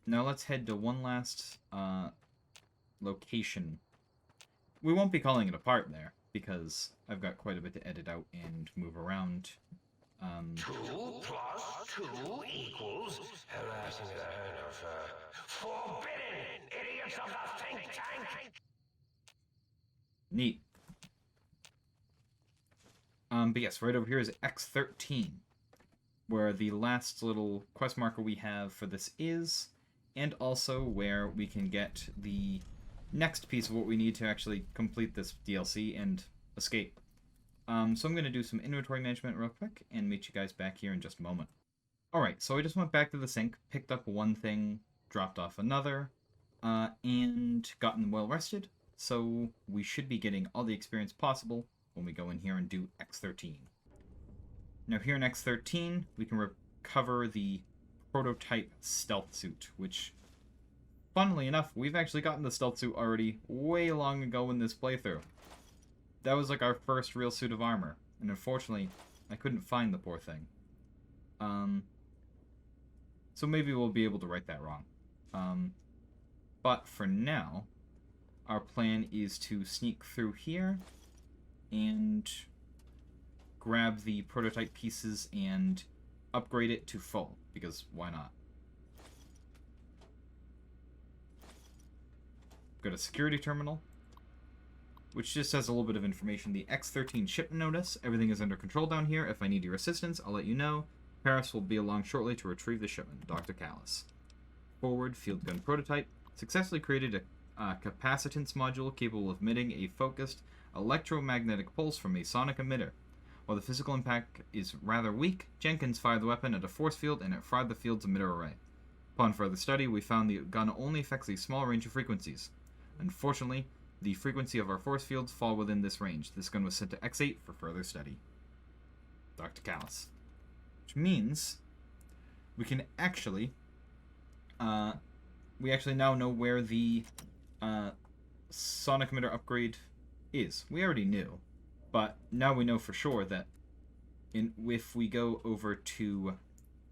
Now let's head to one last location. We won't be calling it a part there, because I've got quite a bit to edit out and move around. 2 plus 2 equals harassing the head of forbidden idiots of the think tank. Neat. But yes, right over here is X-13, where the last little quest marker we have for this is, and also where we can get the next piece of what we need to actually complete this DLC and escape. So I'm going to do some inventory management real quick and meet you guys back here in just a moment. Alright, so I just went back to the sink, picked up one thing, dropped off another, and gotten well rested, so we should be getting all the experience possible when we go in here and do X-13. Now here in X-13, we can recover the prototype stealth suit, which, funnily enough, we've actually gotten the stealth suit already way long ago in this playthrough. That was like our first real suit of armor, and unfortunately, I couldn't find the poor thing. So maybe we'll be able to right that wrong. But for now, our plan is to sneak through here and grab the prototype pieces and upgrade it to full, because why not? Go to security terminal, which just has a little bit of information. The X-13 shipment notice. Everything is under control down here. If I need your assistance, I'll let you know. Paris will be along shortly to retrieve the shipment. Dr. Callis. Forward field gun prototype. Successfully created a capacitance module capable of emitting a focused electromagnetic pulse from a sonic emitter. While the physical impact is rather weak, Jenkins fired the weapon at a force field and it fried the field's emitter array. Upon further study, we found the gun only affects a small range of frequencies. Unfortunately, the frequency of our force fields fall within this range. This gun was sent to X8 for further study. Dr. Callis. Which means we can actually now know where the sonic emitter upgrade is. We already knew, but now we know for sure that if we go over to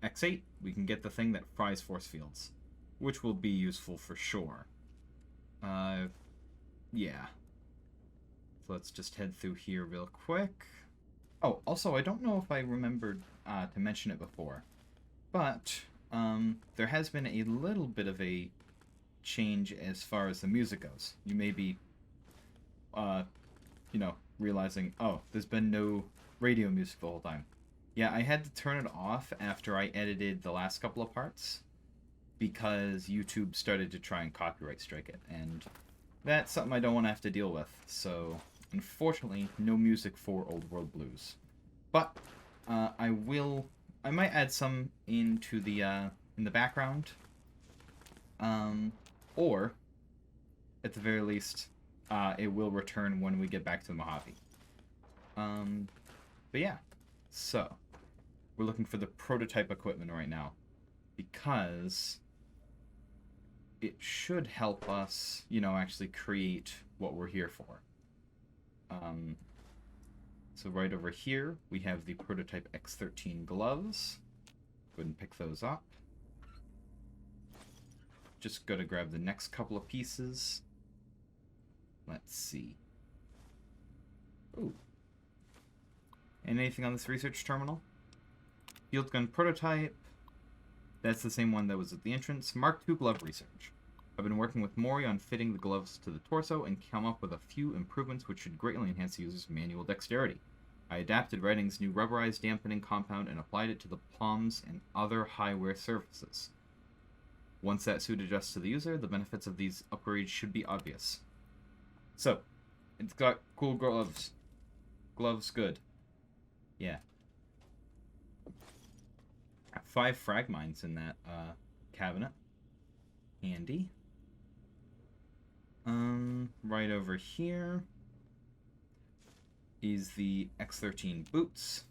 X8, we can get the thing that fries force fields, which will be useful for sure. Yeah. So let's just head through here real quick. Oh, also, I don't know if I remembered to mention it before, but there has been a little bit of a change as far as the music goes. You may be, realizing, oh, there's been no radio music the whole time. Yeah, I had to turn it off after I edited the last couple of parts, because YouTube started to try and copyright strike it, and that's something I don't want to have to deal with. So, unfortunately, no music for Old World Blues. But I might add some into the in the background, or at the very least, it will return when we get back to the Mojave. But yeah, so we're looking for the prototype equipment right now, because it should help us, actually create what we're here for. So right over here, we have the prototype X-13 gloves. Go ahead and pick those up. Just gotta grab the next couple of pieces. Let's see. Ooh. And anything on this research terminal? Field gun prototype. That's the same one that was at the entrance. Mark II glove research. I've been working with Mori on fitting the gloves to the torso and come up with a few improvements which should greatly enhance the user's manual dexterity. I adapted Redding's new rubberized dampening compound and applied it to the palms and other high-wear surfaces. Once that suit adjusts to the user, the benefits of these upgrades should be obvious. So, it's got cool gloves. Gloves good. Yeah. 5 frag mines in that cabinet. Handy. Right over here is the X-13 boots.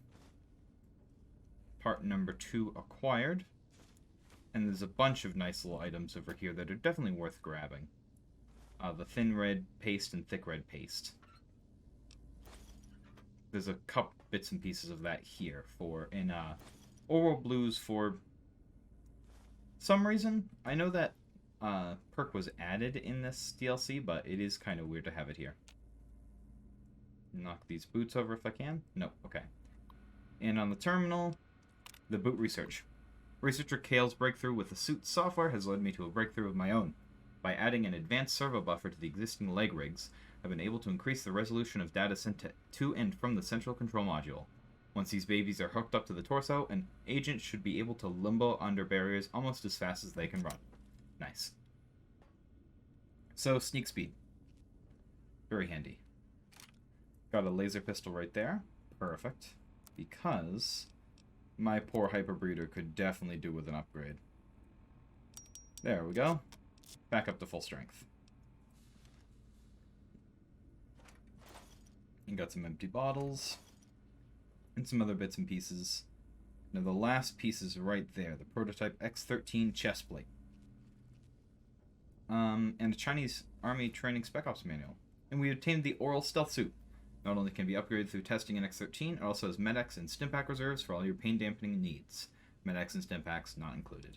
Part number 2 acquired. And there's a bunch of nice little items over here that are definitely worth grabbing. The thin red paste and thick red paste. There's a couple bits and pieces of that here in Oral Blues for some reason. I know that perk was added in this DLC, but it is kind of weird to have it here. Knock these boots over if I can. Nope, okay. And on the terminal, the boot research. Researcher Kale's breakthrough with the suit software has led me to a breakthrough of my own. By adding an advanced servo buffer to the existing leg rigs, I've been able to increase the resolution of data sent to and from the central control module. Once these babies are hooked up to the torso, an agent should be able to limbo under barriers almost as fast as they can run. Nice. So, sneak speed. Very handy. Got a laser pistol right there. Perfect. Because my poor hyperbreeder could definitely do with an upgrade. There we go. Back up to full strength. And got some empty bottles. And some other bits and pieces. Now the last piece is right there. The prototype X-13 chest plate. And a Chinese Army training spec ops manual. And we obtained the oral stealth suit. Not only can be upgraded through testing in X-13, it also has Med-X and Stimpack reserves for all your pain dampening needs. Med-X and Stimpacks not included.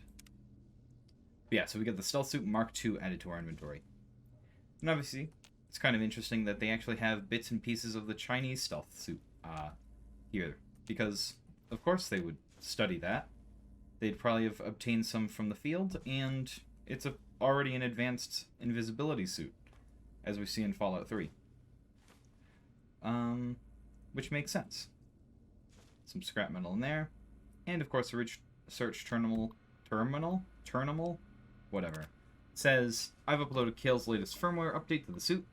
But yeah, so we got the Stealth Suit Mark II added to our inventory. And obviously, it's kind of interesting that they actually have bits and pieces of the Chinese Stealth Suit here. Because, of course, they would study that. They'd probably have obtained some from the field, and it's already an advanced invisibility suit, as we see in Fallout 3. Which makes sense. Some scrap metal in there. And, of course, the research terminal, whatever. It says, I've uploaded Kale's latest firmware update to the suit.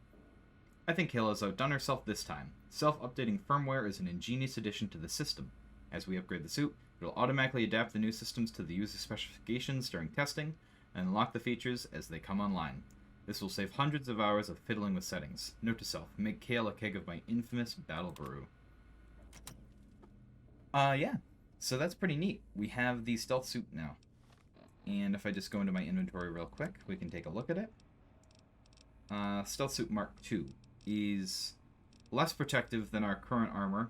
I think Kale has outdone herself this time. Self-updating firmware is an ingenious addition to the system. As we upgrade the suit, it will automatically adapt the new systems to the user specifications during testing, and unlock the features as they come online. This will save hundreds of hours of fiddling with settings. Note to self, make Kale a keg of my infamous battle brew. Yeah. So that's pretty neat. We have the stealth suit now. And if I just go into my inventory real quick, we can take a look at it. Stealth Suit Mark II is less protective than our current armor,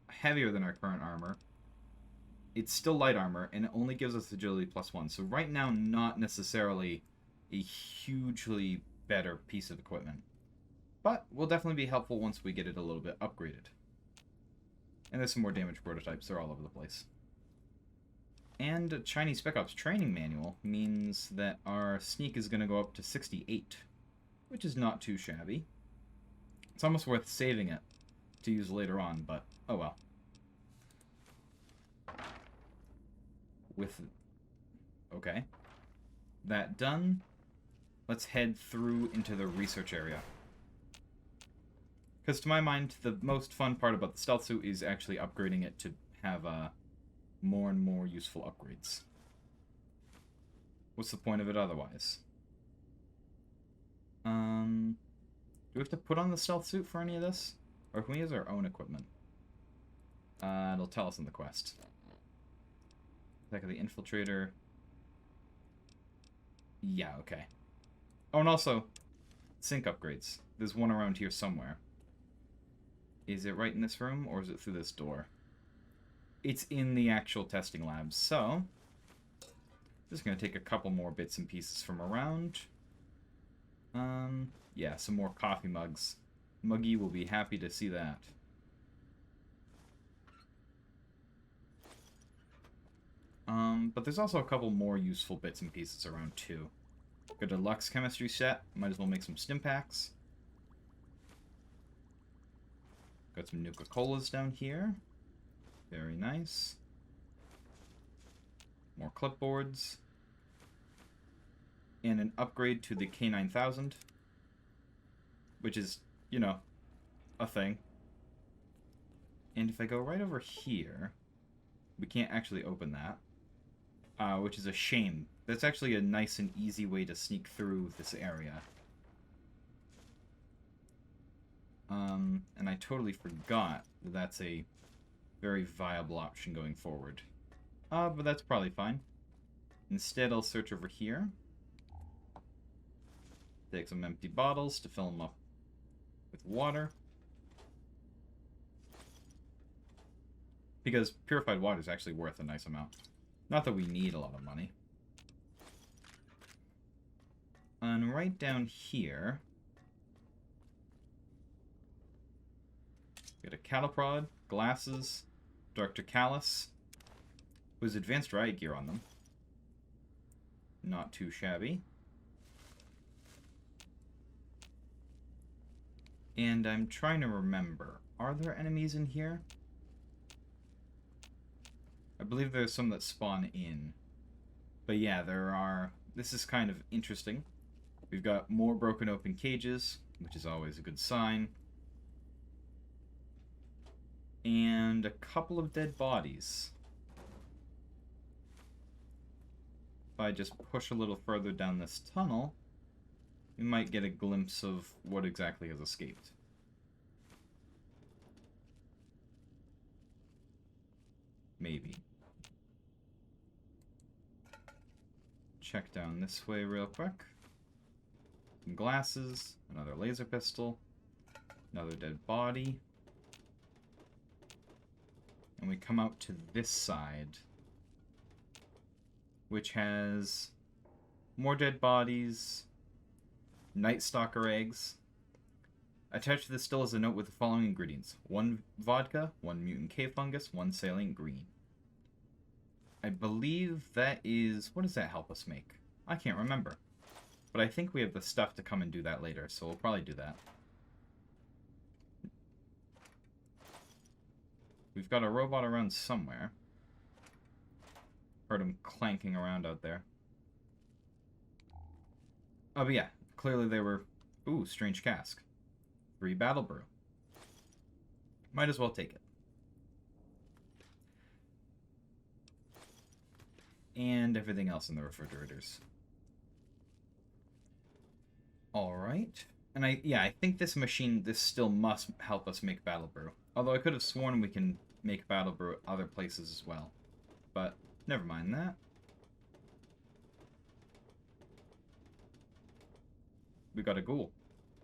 heavier than our current armor. It's still light armor, and it only gives us agility +1. So right now, not necessarily a hugely better piece of equipment. But will definitely be helpful once we get it a little bit upgraded. And there's some more damaged prototypes. They're all over the place. And a Chinese Spec Ops training manual means that our sneak is going to go up to 68, which is not too shabby. It's almost worth saving it to use later on, but oh well. Okay. That done, let's head through into the research area. Because to my mind, the most fun part about the stealth suit is actually upgrading it to have more and more useful upgrades. What's the point of it otherwise? Do we have to put on the stealth suit for any of this? Or can we use our own equipment? It'll tell us in the quest. Attack of the Infiltrator. Yeah, okay. Oh, and also, sync upgrades. There's one around here somewhere. Is it right in this room, or is it through this door? It's in the actual testing labs, so just going to take a couple more bits and pieces from around. Yeah, some more coffee mugs. Muggy will be happy to see that. But there's also a couple more useful bits and pieces around, too. Got a deluxe chemistry set. Might as well make some stim packs. Got some Nuka-Colas down here. Very nice. More clipboards. And an upgrade to the K9000. Which is, you know, a thing. And if I go right over here, we can't actually open that. Which is a shame. That's actually a nice and easy way to sneak through this area. And I totally forgot that that's a very viable option going forward. But that's probably fine. Instead, I'll search over here. Take some empty bottles to fill them up with water. Because purified water is actually worth a nice amount. Not that we need a lot of money. right down here, get a cattle prod, glasses, Dr. Callus, who has advanced riot gear on them. Not too shabby. And I'm trying to remember, are there enemies in here? I believe there's some that spawn in. But yeah, there are. This is kind of interesting. We've got more broken open cages, which is always a good sign. And a couple of dead bodies. If I just push a little further down this tunnel, we might get a glimpse of what exactly has escaped. Maybe. Check down this way real quick. Some glasses, another laser pistol, another dead body. And we come out to this side, which has more dead bodies, Night Stalker eggs. Attached to this still is a note with the following ingredients: 1 vodka, 1 mutant cave fungus, 1 salient green. I believe that is... what does that help us make? I can't remember. But I think we have the stuff to come and do that later, so we'll probably do that. We've got a robot around somewhere. Heard him clanking around out there. Oh, but yeah. Clearly they were... ooh, strange cask. 3 battle brew. Might as well take it. And everything else in the refrigerators. Alright. And I think this machine, this still must help us make battle brew. Although I could have sworn we can make battle brew at other places as well. But, never mind that. We got a ghoul.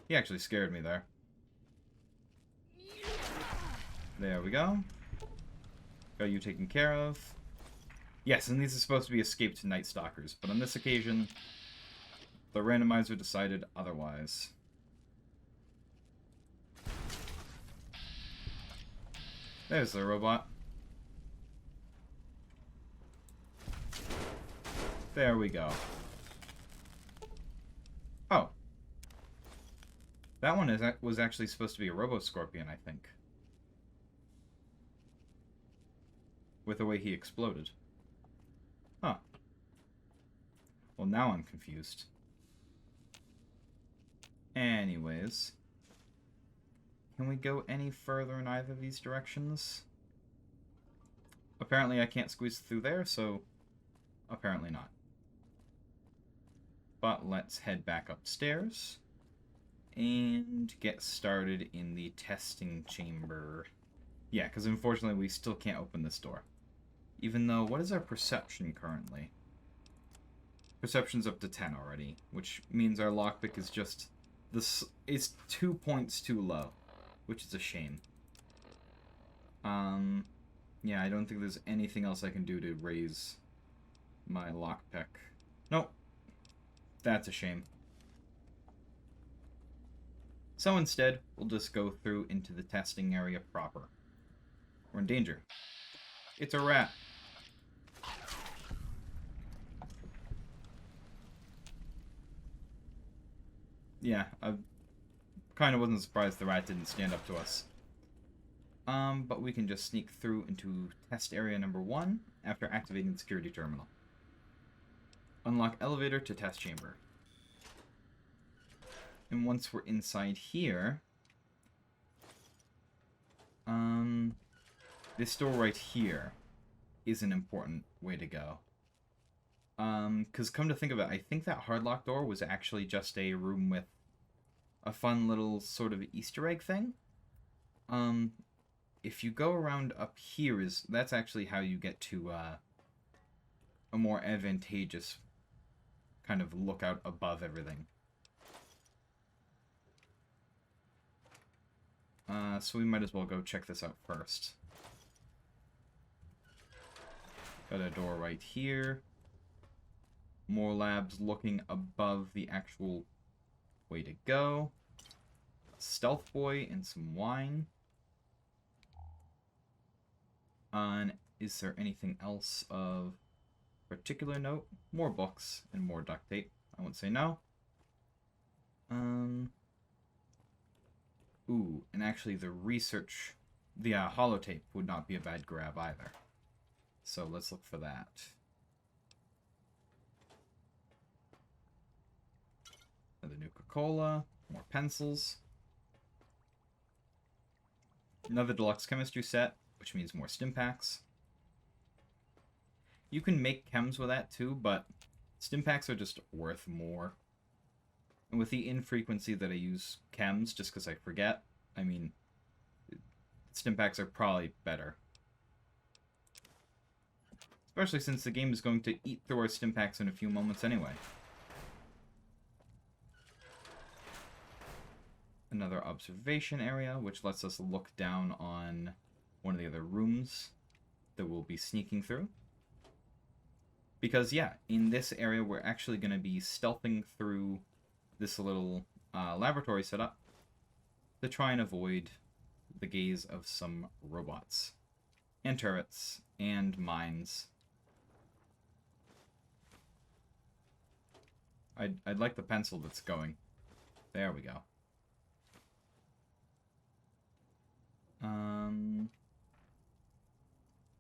He actually scared me there. There we go. Got you taken care of. Yes, and these are supposed to be escaped Night Stalkers, but on this occasion, the randomizer decided otherwise. There's the robot. There we go. Oh. That one was actually supposed to be a Robo-Scorpion, I think. With the way he exploded. Huh. Well, now I'm confused. Anyways. Can we go any further in either of these directions? Apparently I can't squeeze through there, so apparently not. But let's head back upstairs and get started in the testing chamber. Yeah, because unfortunately we still can't open this door. Even though, what is our perception currently? Perception's up to 10 already, which means our lockpick is just... this. It's 2 points too low, which is a shame. Yeah, I don't think there's anything else I can do to raise my lockpick. Nope. That's a shame. So instead, we'll just go through into the testing area proper. We're in danger. It's a rat. Yeah, I kind of wasn't surprised the rat didn't stand up to us. But we can just sneak through into test area number 1 after activating the security terminal. Unlock elevator to test chamber. And once we're inside here, this door right here is an important way to go. Because come to think of it, I think that hardlock door was actually just a room with a fun little sort of Easter egg thing. If you go around up here, that's actually how you get to a more advantageous kind of lookout above everything. So we might as well go check this out first. Got a door right here. More labs looking above the actual Way to go. Stealth boy and some wine. Is there anything else of particular note? More books and more duct tape. I won't say no. Ooh, and actually the research, the holotape would not be a bad grab either. So let's look for that. Another Nuka-Cola, more pencils. Another deluxe chemistry set, which means more stim packs. You can make chems with that too, but stim packs are just worth more. And with the infrequency that I use chems, just because I forget, I mean, stim packs are probably better. Especially since the game is going to eat through our stim packs in a few moments anyway. Another observation area, which lets us look down on one of the other rooms that we'll be sneaking through. Because, yeah, in this area, we're actually going to be stealthing through this little laboratory setup to try and avoid the gaze of some robots, and turrets, and mines. I'd like the pencil that's going. There we go.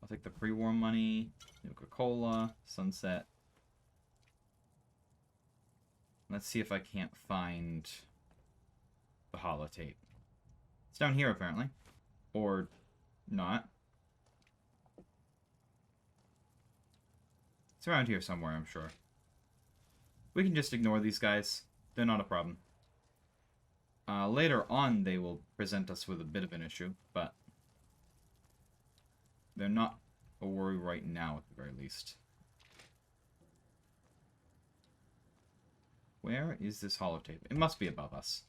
I'll take the pre-war money, Nuka-Cola, Sunset. Let's see if I can't find the holotape. It's down here, apparently. Or not. It's around here somewhere, I'm sure. We can just ignore these guys. They're not a problem. Later on, they will present us with a bit of an issue, but they're not a worry right now, at the very least. Where is this holotape? It must be above us.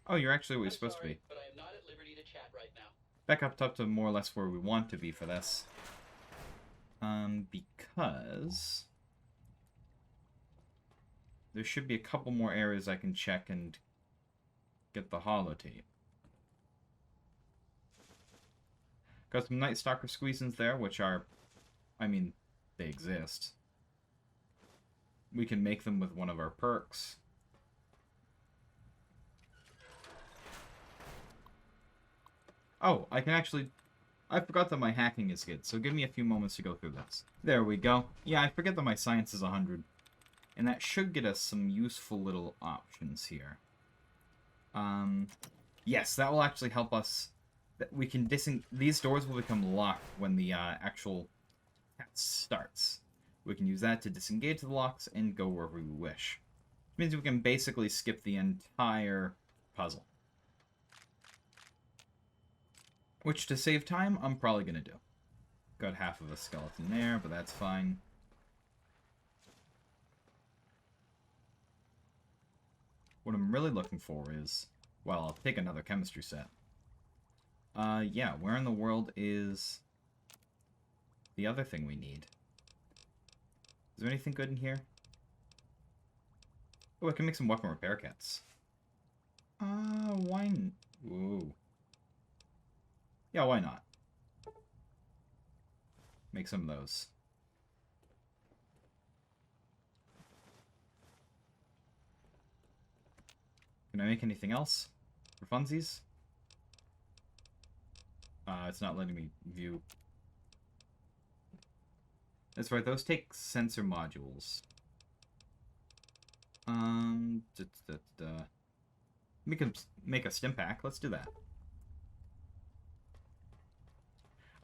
Oh, you're actually where you're supposed to be. But I am not at liberty to chat right now. Back up to more or less where we want to be for this. Because there should be a couple more areas I can check and get the holotape. Got some Night Stalker squeezins there, which are, I mean, they exist. We can make them with one of our perks. Oh, I can actually... I forgot that my hacking is good, so give me a few moments to go through this. There we go. Yeah, I forget that my science is 100. And that should get us some useful little options here. Yes, that will actually help us... We can these doors will become locked when the actual test starts. We can use that to disengage the locks and go wherever we wish. Which means we can basically skip the entire puzzle. Which, to save time, I'm probably going to do. Got half of a skeleton there, but that's fine. What I'm really looking for is... Well, I'll take another chemistry set. Yeah, where in the world is the other thing we need? Is there anything good in here? Oh, I can make some weapon repair kits. Why... Whoa. Yeah, why not? Make some of those. Can I make anything else for funsies? It's not letting me view. That's right, those take sensor modules. Make a stim pack. Let's do that.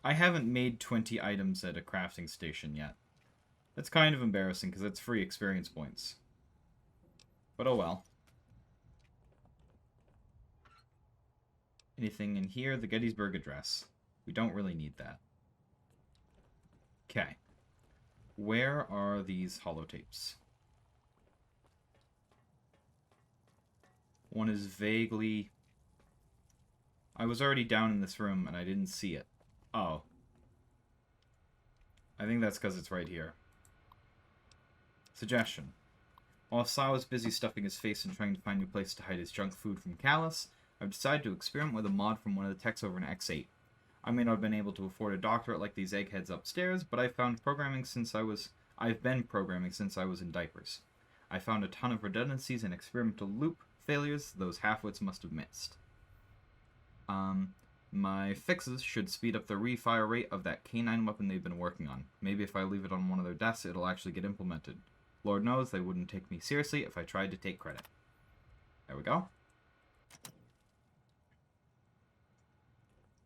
I haven't made 20 items at a crafting station yet. That's kind of embarrassing because it's free experience points. But oh well. Anything in here? The Gettysburg Address. We don't really need that. Okay. Where are these holotapes? One is vaguely... I was already down in this room and I didn't see it. Oh. I think that's because it's right here. Suggestion. While Saw was busy stuffing his face and trying to find a new place to hide his junk food from Callus, I've decided to experiment with a mod from one of the techs over in X8. I may not have been able to afford a doctorate like these eggheads upstairs, but I've been programming since I was in diapers. I found a ton of redundancies and experimental loop failures those half-wits must have missed. My fixes should speed up the refire rate of that K9 weapon they've been working on. Maybe if I leave it on one of their desks, it'll actually get implemented. Lord knows they wouldn't take me seriously if I tried to take credit. There we go.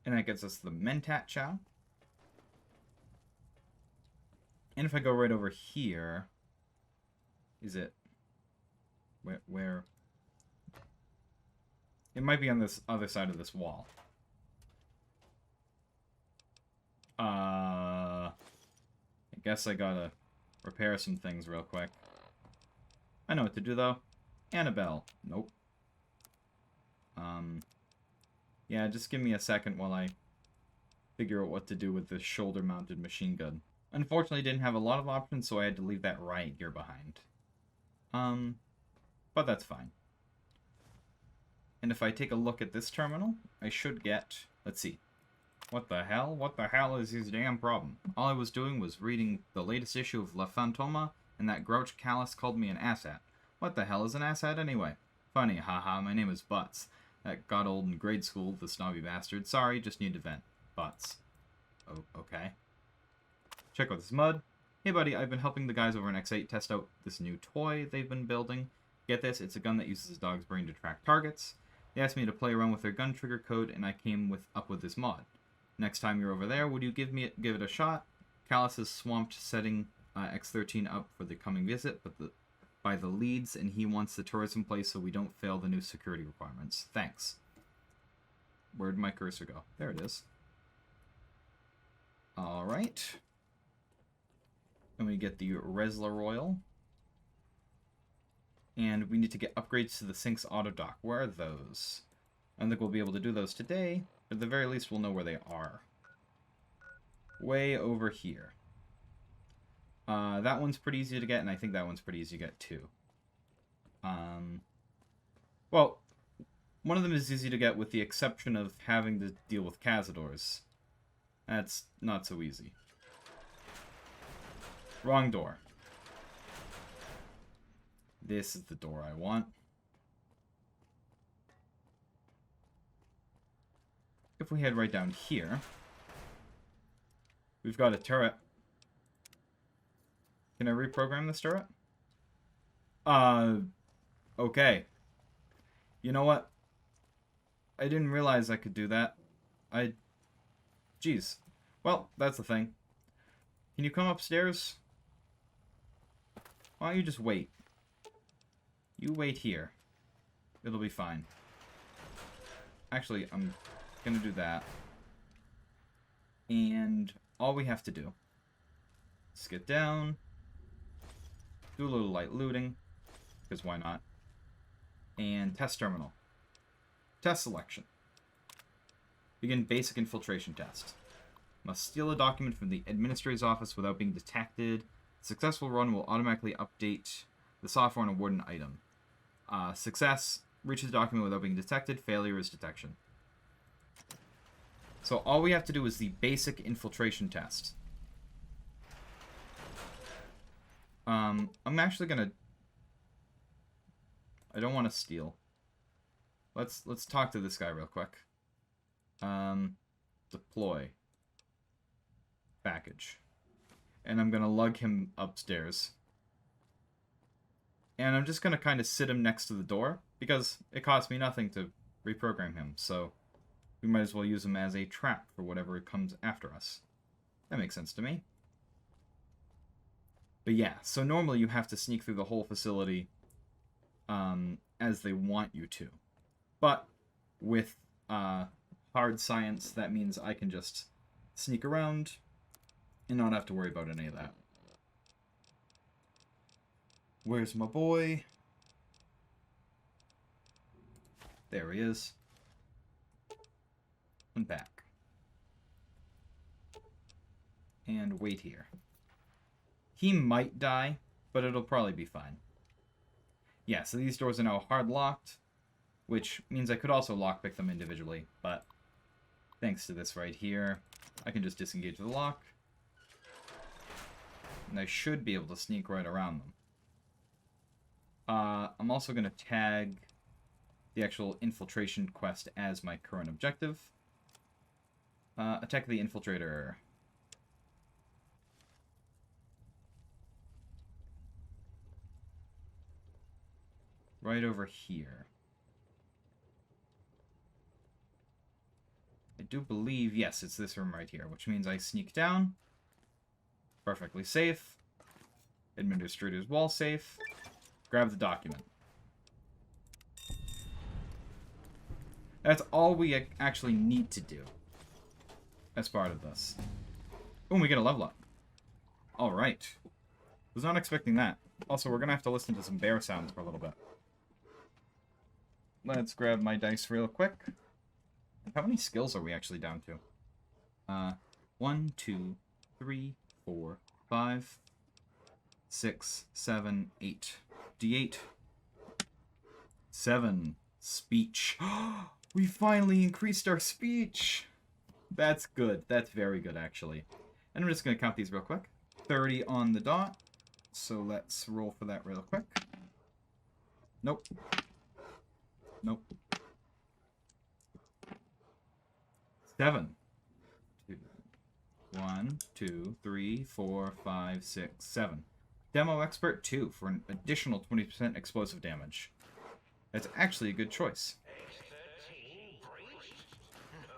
And that gets us the Mentat Chow. And if I go right over here... Is it... Where? It might be on this other side of this wall. I guess I gotta repair some things real quick. I know what to do, though. Annabelle. Nope. Yeah, just give me a second while I figure out what to do with this shoulder-mounted machine gun. Unfortunately, didn't have a lot of options, so I had to leave that riot gear behind. But that's fine. And if I take a look at this terminal, I should get... Let's see. What the hell? What the hell is his damn problem? All I was doing was reading the latest issue of La Fantoma, and that grouch Callus called me an asshat. What the hell is an asshat anyway? Funny, haha, my name is Butts. That got old in grade school, the snobby bastard. Sorry, just need to vent. Butts. Oh, okay. Check out this mud. Hey buddy, I've been helping the guys over in X8 test out this new toy they've been building. Get this, it's a gun that uses a dog's brain to track targets. They asked me to play around with their gun trigger code, and I came up with this mod. Next time you're over there, would you give it a shot? Callus is swamped setting X-13 up for the coming visit, by the leads, and he wants the tourism place so we don't fail the new security requirements. Thanks. Where'd my cursor go? There it is. Alright. And we get the Resla Royal. And we need to get upgrades to the Sinks auto dock. Where are those? I don't think we'll be able to do those today, but at the very least we'll know where they are. Way over here. That one's pretty easy to get, and I think that one's pretty easy to get too. Well, one of them is easy to get with the exception of having to deal with Cazadors. That's not so easy. Wrong door. This is the door I want. If we head right down here, we've got a turret. Can I reprogram this turret? Okay. You know what? I didn't realize I could do that. Jeez. Well, that's the thing. Can you come upstairs? Why don't you just wait? You wait here. It'll be fine. Actually, I'm gonna do that. And all we have to do is get down, do a little light looting, because why not? And test terminal. Test selection. Begin basic infiltration test. Must steal a document from the administrator's office without being detected. Successful run will automatically update the software and award an item. Success, reaches the document without being detected. Failure is detection. So all we have to do is the basic infiltration test. I'm actually gonna... I don't want to steal. Let's talk to this guy real quick. Deploy. Package. And I'm gonna lug him upstairs. And I'm just gonna kind of sit him next to the door, because it costs me nothing to reprogram him, so we might as well use him as a trap for whatever comes after us. That makes sense to me. But yeah, so normally you have to sneak through the whole facility as they want you to. But with hard science, that means I can just sneak around and not have to worry about any of that. Where's my boy? There he is. And back. and wait here. He might die, but it'll probably be fine. Yeah, so these doors are now hard locked, which means I could also lockpick them individually, but thanks to this right here, I can just disengage the lock, and I should be able to sneak right around them. I'm also going to tag the actual infiltration quest as my current objective. Attack the infiltrator. Right over here. I do believe, yes, it's this room right here, which means I sneak down. Perfectly safe. Administrator's wall safe. Grab the document. That's all we actually need to do as part of this. Oh, we get a level up. Alright. Was not expecting that. Also, we're going to have to listen to some bear sounds for a little bit. Let's grab my dice real quick. How many skills are we actually down to? 1, 2, 3, 4, 5, 6, 7, 8. D8. 7. Speech. We finally increased our speech! That's good. That's very good, actually. And I'm just going to count these real quick. 30 on the dot. So let's roll for that real quick. Nope. Nope. 7. 2. 1, 2, 3, 4, 5, 6, 7. Demo Expert 2 for an additional 20% explosive damage. That's actually a good choice. X-13 breached? No.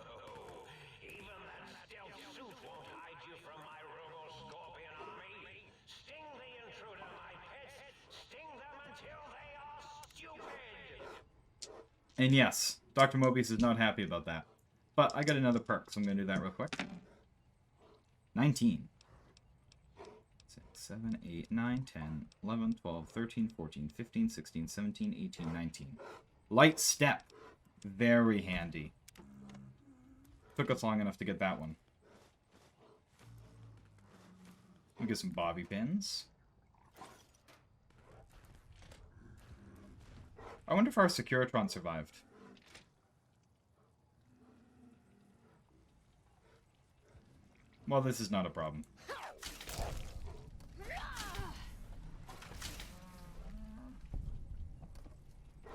Even that stealth suit won't hide you from my Robo-Scorpion army. Sting the intruder, my pets. Sting them until they are stupid. And yes, Dr. Mobius is not happy about that. But I got another perk, so I'm going to do that real quick. 19. 6, 7, 8, 9, 10, 11, 12, 13, 14, 15, 16, 17, 18, 19. Light Step. Very handy. Took us long enough to get that one. We get some bobby pins. I wonder if our Securitron survived. Well, this is not a problem.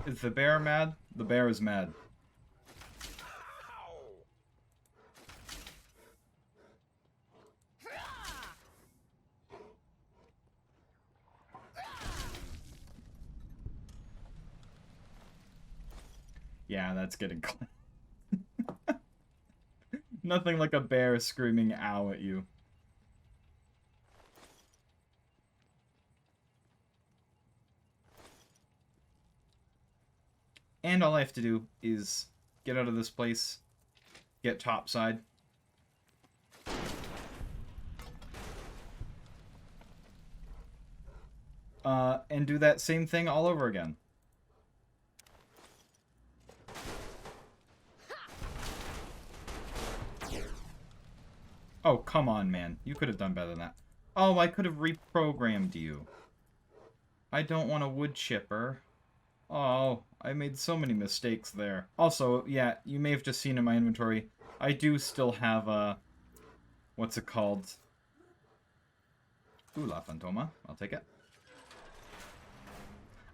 Is the bear mad? The bear is mad. Yeah, that's getting close. Nothing like a bear screaming ow at you. And all I have to do is get out of this place, get topside. And do that same thing all over again. Oh, come on, man. You could have done better than that. Oh, I could have reprogrammed you. I don't want a wood chipper. Oh, I made so many mistakes there. Also, yeah, you may have just seen in my inventory, I do still have a... what's it called? Ooh, La Fantoma. I'll take it.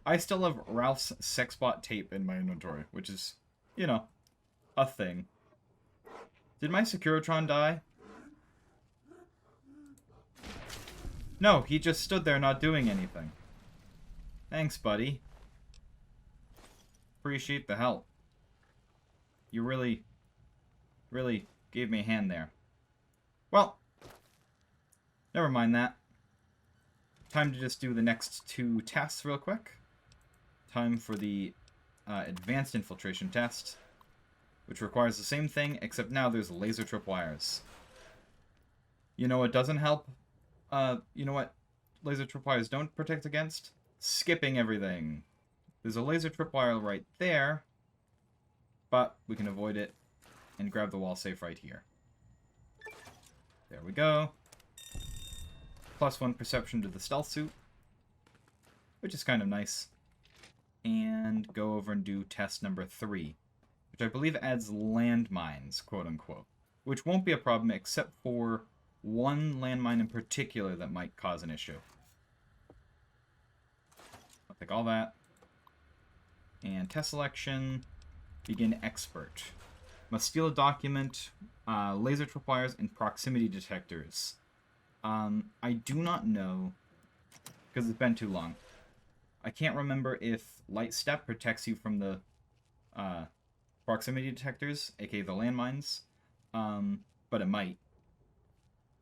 I still have Ralph's Sexbot tape in my inventory, which is, you know, a thing. Did my Securitron die? No, he just stood there not doing anything. Thanks, buddy. Appreciate the help. You really gave me a hand there. Well, never mind that. Time to just do the next 2 tests real quick. Time for the advanced infiltration test, which requires the same thing, except now there's laser tripwires. You know what doesn't help? You know what laser tripwires don't protect against? Skipping everything. There's a laser tripwire right there, but we can avoid it and grab the wall safe right here. There we go. +1 perception to the stealth suit, which is kind of nice. And go over and do test number 3, which I believe adds landmines, quote-unquote, which won't be a problem except for one landmine in particular that might cause an issue. I'll take all that. And test selection, begin expert. Must steal a document, laser tripwires, and proximity detectors. I do not know, because it's been too long. I can't remember if Light Step protects you from the proximity detectors, aka the landmines, but it might.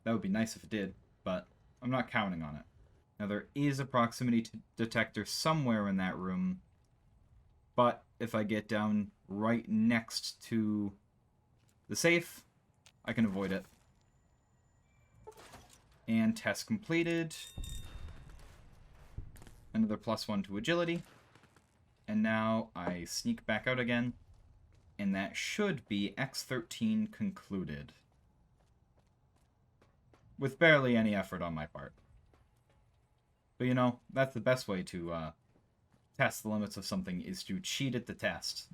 That would be nice if it did, but I'm not counting on it. Now there is a proximity detector somewhere in that room, but if I get down right next to the safe, I can avoid it. And test completed. Another +1 to agility. And now I sneak back out again. And that should be X-13 concluded. With barely any effort on my part. But you know, that's the best way to test the limits of something, is to cheat at the test.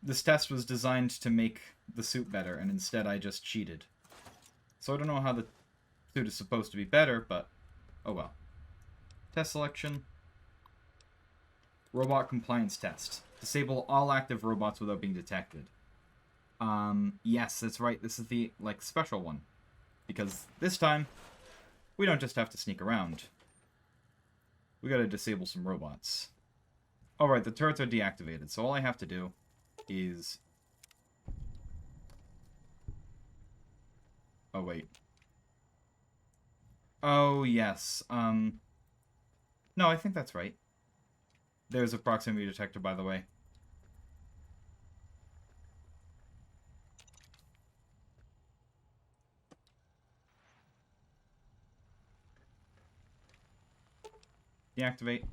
This test was designed to make the suit better, and instead I just cheated. So I don't know how the suit is supposed to be better, but oh well. Test selection. Robot compliance test. Disable all active robots without being detected. Yes, that's right. This is the, special one. Because this time, we don't just have to sneak around. We gotta disable some robots. Alright, the turrets are deactivated, so all I have to do is... Oh, wait. Oh, yes. No, I think that's right. There's a proximity detector, by the way. Deactivate.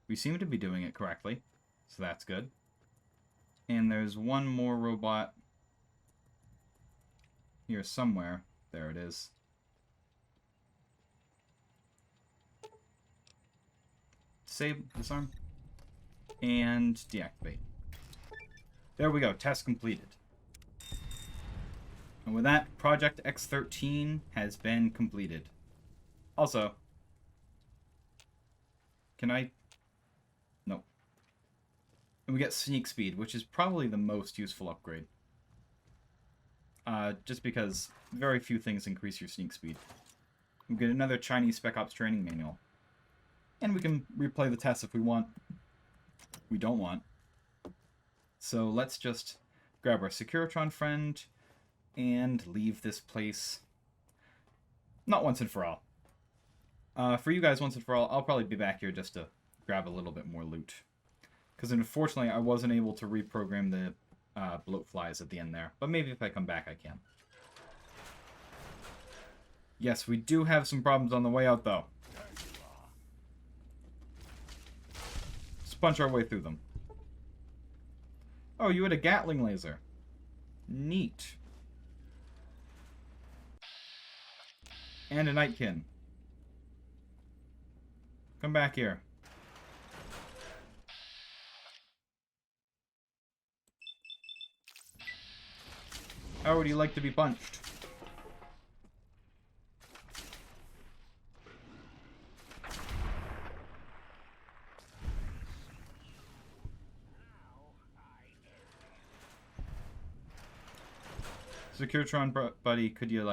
We seem to be doing it correctly, so that's good. And there's one more robot here somewhere. There it is. Disarm. And deactivate. There we go. Test completed. And with that, Project X-13 has been completed. Also, can I... Nope. And we get sneak speed, which is probably the most useful upgrade. Just because very few things increase your sneak speed. We get another Chinese Spec Ops training manual. And we can replay the test if we want. We don't want. So let's just grab our Securitron friend and leave this place. Not once and for all. For you guys, once and for all, I'll probably be back here just to grab a little bit more loot. Because unfortunately, I wasn't able to reprogram the bloat flies at the end there. But maybe if I come back, I can. Yes, we do have some problems on the way out, though. Let's punch our way through them. Oh, you had a Gatling laser. Neat. And a Nightkin. Come back here. How would you like to be punched? Securitron buddy, could you,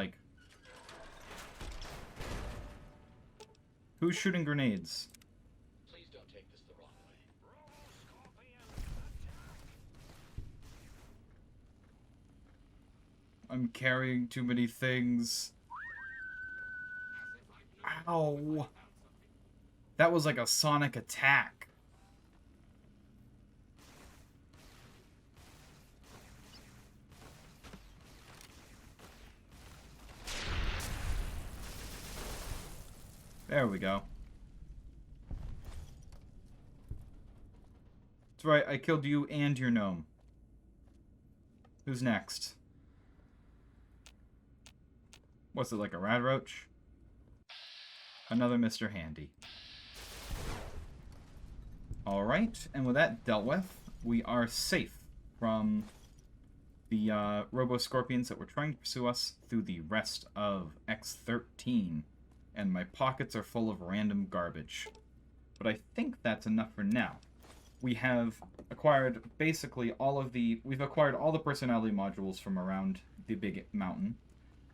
Who's shooting grenades? Please don't take this the wrong way. I'm carrying too many things. Ow! That was like a sonic attack. There we go. That's right, I killed you and your gnome. Who's next? What's it, like a rad roach? Another Mr. Handy. Alright, and with that dealt with, we are safe from the Robo-Scorpions that were trying to pursue us through the rest of X-13. And my pockets are full of random garbage. But I think that's enough for now. We have acquired basically we've acquired all the personality modules from around the big mountain.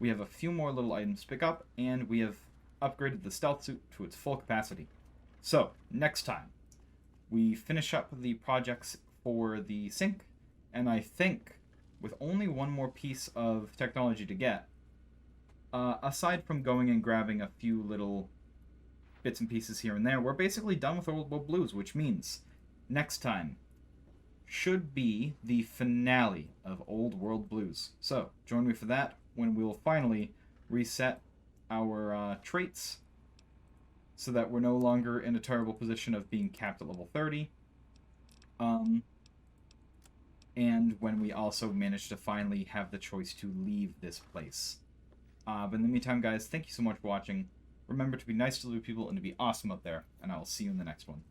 We have a few more little items to pick up, and we have upgraded the stealth suit to its full capacity. So, next time, we finish up the projects for the sync, and I think, with only one more piece of technology to get, aside from going and grabbing a few little bits and pieces here and there, we're basically done with Old World Blues, which means next time should be the finale of Old World Blues. So, join me for that, when we will finally reset our traits so that we're no longer in a terrible position of being capped at level 30. And when we also manage to finally have the choice to leave this place. But in the meantime, guys, thank you so much for watching. Remember to be nice to other people and to be awesome out there, and I will see you in the next one.